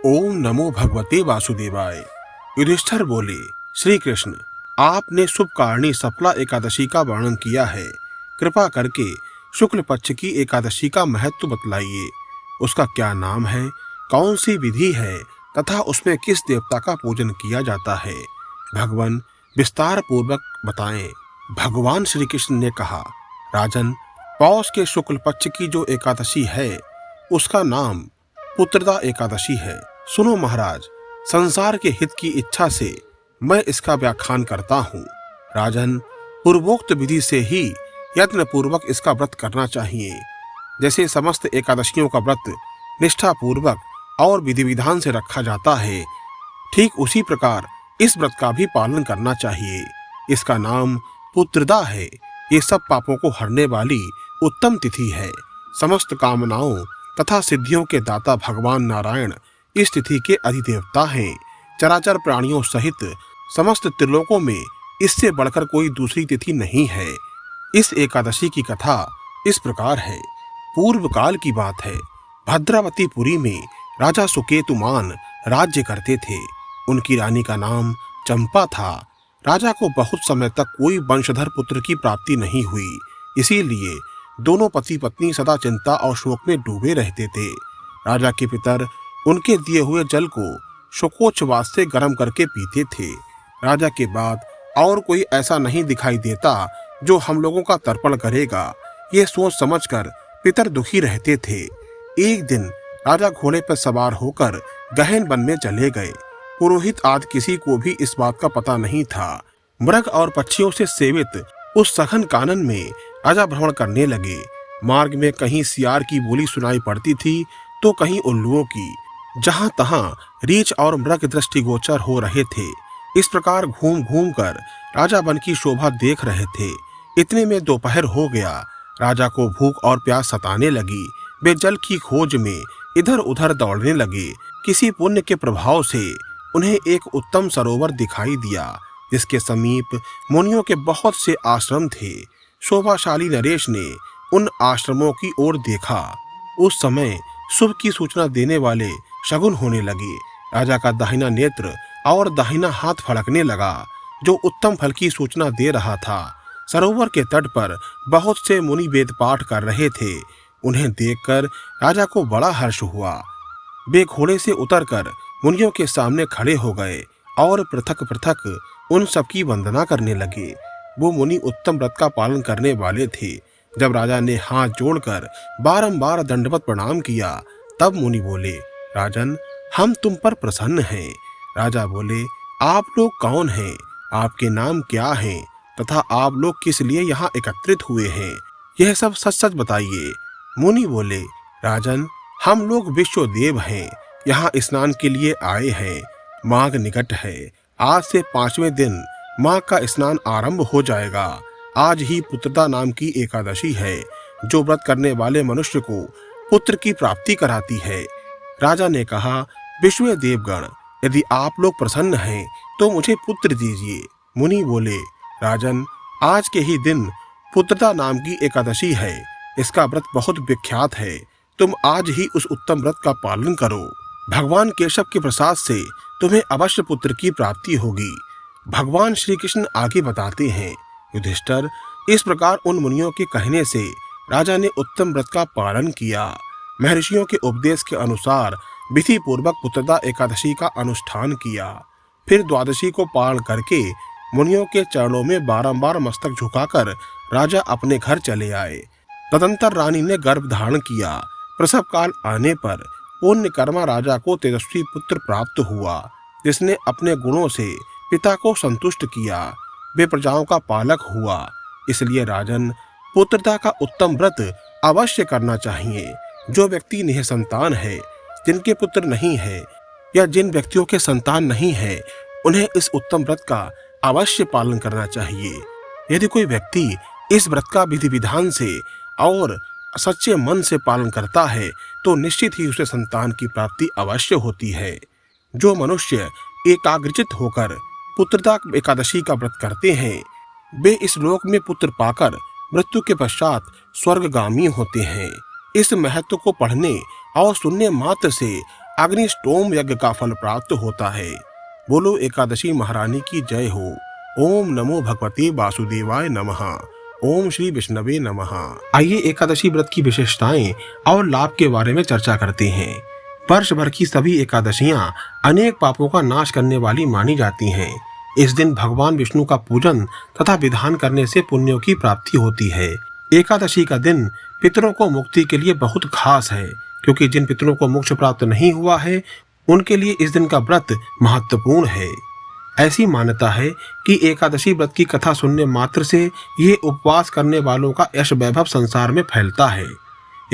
ओम नमो भगवते वासुदेवाय। युधिष्ठिर बोले, श्री कृष्ण, आपने शुभ कारणी सफला एकादशी का वर्णन किया है। कृपा करके शुक्ल पक्ष की एकादशी का महत्व बतलाइए। उसका क्या नाम है, कौन सी विधि है तथा उसमें किस देवता का पूजन किया जाता है? भगवान विस्तार पूर्वक बताएं। भगवान श्री कृष्ण ने कहा, राजन, पौष के शुक्ल पक्ष की जो एकादशी है उसका नाम पुत्रदा एकादशी है। सुनो महाराज, संसार के हित की इच्छा से मैं इसका व्याख्यान करता हूँ। राजन, पूर्वोक्त विधि से ही यत्न पूर्वक इसका व्रत करना चाहिए। जैसे समस्त एकादशियों का व्रत निष्ठा पूर्वक और विधि विधान से रखा जाता है, ठीक उसी प्रकार इस व्रत का भी पालन करना चाहिए। इसका नाम पुत्रदा है। ये सब पापों को हरने वाली उत्तम तिथि है। समस्त कामनाओं तथा सिद्धियों के दाता भगवान नारायण इस तिथि के अधिदेवता हैं। चराचर प्राणियों सहित समस्त त्रिलोकों में इससे बढ़कर कोई दूसरी तिथि नहीं है। इस एकादशी की कथा इस प्रकार है। पूर्व काल की बात है। भद्रावतीपुरी में राजा सुकेतुमान राज्य करते थे। उनकी रानी का नाम चंपा था। राजा को बहुत समय तक कोई वंशधर पुत्र की प्राप्ति नहीं हुई। इसीलिए दोनों पति पत्नी सदा चिंता और शोक में डूबे रहते थे। राजा के पितर उनके दिए हुए जल को शोकोच्छ्वास से गर्म करके पीते थे। राजा के बाद और कोई ऐसा नहीं दिखाई देता जो हम लोगों का तर्पण करेगा। ये सोच समझकर पितर दुखी रहते थे। एक दिन राजा घोड़े पर सवार होकर गहन वन में चले गए। पुरोहित आदि किसी को भी इस बात का पता नहीं था। मृग और पक्षियों से सेवित उस सघन कानन में राजा भ्रमण करने लगे। मार्ग में कहीं सियार की बोली सुनाई पड़ती थी तो कहीं उल्लुओं की। जहां तहां रीछ और मृग दृष्टिगोचर हो रहे थे। इस प्रकार घूम घूम कर राजा वन की शोभा देख रहे थे। इतने में दोपहर हो गया। राजा को भूख और प्यास सताने लगी। वे जल की खोज में इधर उधर दौड़ने लगे। किसी पुण्य के प्रभाव से उन्हें एक उत्तम सरोवर दिखाई दिया, जिसके समीप मुनियों के बहुत से आश्रम थे। शोभाशाली नरेश ने उन आश्रमों की ओर देखा। उस समय शुभ की सूचना देने वाले शगुन होने लगे। राजा का दाहिना नेत्र और दाहिना हाथ फड़कने लगा, जो उत्तम फल की सूचना दे रहा था। सरोवर के तट पर बहुत से मुनि वेद पाठ कर रहे थे। उन्हें देखकर राजा को बड़ा हर्ष हुआ। वे घोड़े से उतरकर मुनियों के सामने खड़े हो गए और पृथक पृथक उन सबकी वंदना करने लगे। वो मुनि उत्तम व्रत का पालन करने वाले थे। जब राजा ने हाथ जोड़कर बारंबार दंडवत प्रणाम किया, तब मुनि बोले, राजन, हम तुम पर प्रसन्न हैं। राजा बोले, आप लोग कौन हैं? आपके नाम क्या हैं तथा आप लोग किस लिए यहाँ एकत्रित हुए हैं? यह सब सच सच बताइए। मुनि बोले, राजन, हम लोग विश्वदेव हैं। यहाँ स्नान के लिए आए हैं। माघ निकट है। आज से 5वें दिन माघ का स्नान आरंभ हो जाएगा। आज ही पुत्रदा नाम की एकादशी है, जो व्रत करने वाले मनुष्य को पुत्र की प्राप्ति कराती है। राजा ने कहा, विश्व देवगण, यदि आप लोग प्रसन्न हैं तो मुझे पुत्र दीजिए। मुनि बोले, राजन, आज के ही दिन पुत्रदा नाम की एकादशी है। इसका व्रत बहुत विख्यात है। तुम आज ही उस उत्तम व्रत का पालन करो। भगवान केशव के प्रसाद से तुम्हें अवश्य पुत्र की प्राप्ति होगी। भगवान श्री कृष्ण आगे बताते हैं, युधिष्ठिर, इस प्रकार उन मुनियों के कहने से राजा ने उत्तम व्रत का पालन किया। महर्षियों के उपदेश के अनुसार विधि पूर्वक पुत्रदा एकादशी का अनुष्ठान किया। फिर द्वादशी को पारण करके मुनियों के चरणों में बारंबार मस्तक झुकाकर राजा अपने घर चले आए। तदंतर रानी ने गर्भ धारण किया। प्रसव काल आने पर पुण्यकर्मा राजा को तेजस्वी पुत्र प्राप्त हुआ, जिसने अपने गुणों से पिता को संतुष्ट किया। वे प्रजाओं का पालक हुआ। इसलिए राजन, पुत्रदा का उत्तम व्रत अवश्य करना चाहिए। जो व्यक्ति निःसंतान है, जिनके पुत्र नहीं है, या जिन व्यक्तियों के संतान नहीं है, उन्हें इस उत्तम व्रत का अवश्य पालन करना चाहिए। यदि कोई व्यक्ति इस व्रत का विधि विधान से और सच्चे मन से पालन करता है तो निश्चित ही उसे संतान की प्राप्ति अवश्य होती है। जो मनुष्य एकाग्रचित होकर पुत्रदा एकादशी का व्रत करते हैं, वे इस लोक में पुत्र पाकर मृत्यु के पश्चात स्वर्गगामी होते हैं। इस महत्व को पढ़ने और सुनने मात्र से अग्निष्टोम यज्ञ का फल प्राप्त होता है। बोलो एकादशी महारानी की जय हो। ओम नमो भगवते वासुदेवाय नमः। ओम श्री विष्णवे नमः। आइए एकादशी व्रत की विशेषताएं और लाभ के बारे में चर्चा करते हैं। वर्ष भर की सभी एकादशियां अनेक पापों का नाश करने वाली मानी जाती हैं। इस दिन भगवान विष्णु का पूजन तथा विधान करने से पुण्यों की प्राप्ति होती है। एकादशी का दिन पितरों को मुक्ति के लिए बहुत खास है, क्योंकि जिन पितरों को मोक्ष प्राप्त नहीं हुआ है उनके लिए इस दिन का व्रत महत्वपूर्ण है। ऐसी मान्यता है कि एकादशी व्रत की कथा सुनने मात्र से ये उपवास करने वालों का यश वैभव संसार में फैलता है।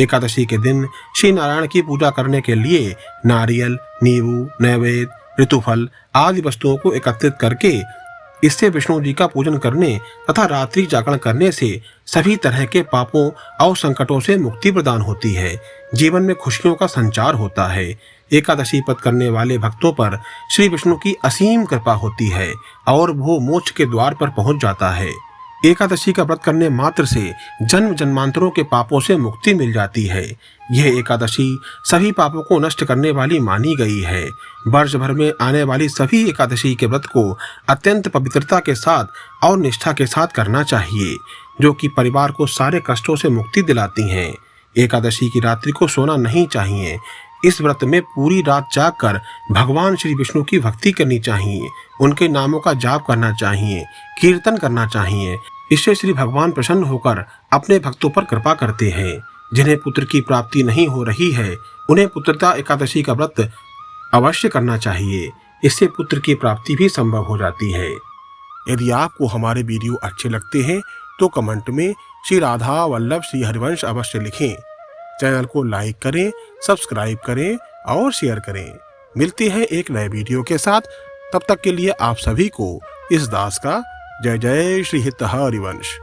एकादशी के दिन श्री नारायण की पूजा करने के लिए नारियल, नींबू, नैवेद्य, ऋतुफल आदि वस्तुओं को एकत्रित करके इससे विष्णु जी का पूजन करने तथा रात्रि जागरण करने से सभी तरह के पापों और संकटों से मुक्ति प्रदान होती है। जीवन में खुशियों का संचार होता है। एकादशी व्रत करने वाले भक्तों पर श्री विष्णु की असीम कृपा होती है और वो मोक्ष के द्वार पर पहुंच जाता है। एकादशी का व्रत करने मात्र से जन्म जन्मांतरों के पापों से मुक्ति मिल जाती है। यह एकादशी सभी पापों को नष्ट करने वाली मानी गई है। वर्ष भर में आने वाली सभी एकादशी के व्रत को अत्यंत पवित्रता के साथ और निष्ठा के साथ करना चाहिए, जो कि परिवार को सारे कष्टों से मुक्ति दिलाती हैं। एकादशी की रात्रि को सोना नहीं चाहिए। इस व्रत में पूरी रात जागकर भगवान श्री विष्णु की भक्ति करनी चाहिए, उनके नामों का जाप करना चाहिए, कीर्तन करना चाहिए। इससे श्री भगवान प्रसन्न होकर अपने भक्तों पर कृपा करते हैं। जिन्हें पुत्र की प्राप्ति नहीं हो रही है उन्हें पुत्रदा एकादशी का व्रत अवश्य करना चाहिए। इससे पुत्र की प्राप्ति भी संभव हो जाती है। यदि आपको हमारे वीडियो अच्छे लगते हैं तो कमेंट में श्री राधा वल्लभ श्री हरिवंश अवश्य लिखें। चैनल को लाइक करें, सब्सक्राइब करें और शेयर करें। मिलते हैं एक नए वीडियो के साथ। तब तक के लिए आप सभी को इस दास का जय जय श्री हित हरिवंश।